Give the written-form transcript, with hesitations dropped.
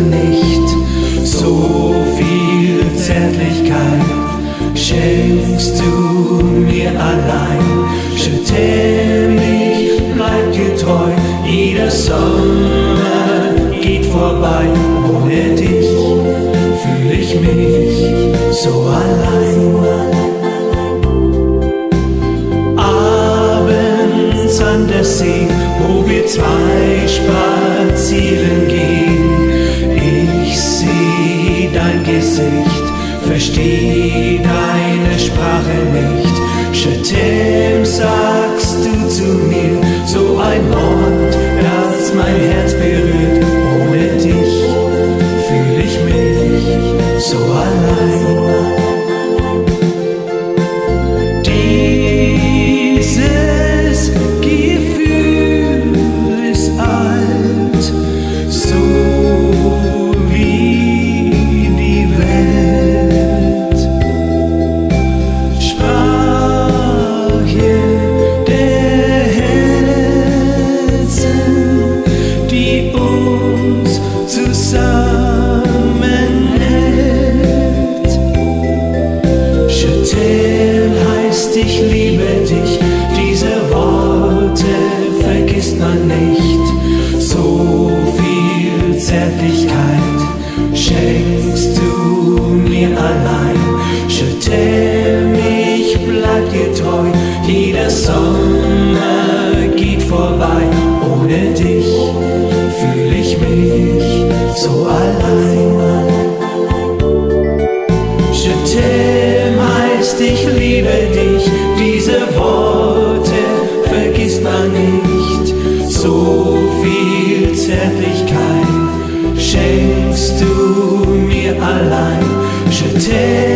man nicht. So viel Zärtlichkeit schenkst du mir allein. Je t'aime, ich bleib dir treu, jeder Sommer geht vorbei. Ohne dich fühl ich mich so allein. Abends an der See, wo wir zwei spazieren gehen, ich seh dein Gesicht, versteh deine Sprache nicht. Je t'aime, sagst du zu mir, so ein Wort, das mein Herz berührt. Ohne dich fühl ich mich so allein. Dieses Gefühl ist alt, so wie die Welt. Sprache der Herzen, die uns zusammenhält. Je t'aime heißt, ich liebe dich, diese Worte vergisst man nicht. So viel Zärtlichkeit schenkst du mir allein. Je t'aime, ich bleib dir treu, jeder Sommer geht vorbei. Ohne dich fühl ich mich so allein. Je t'aime heißt, ich liebe dich, diese Worte vergisst man nicht. So viel Zärtlichkeit schenkst du mir allein. Je t'aime.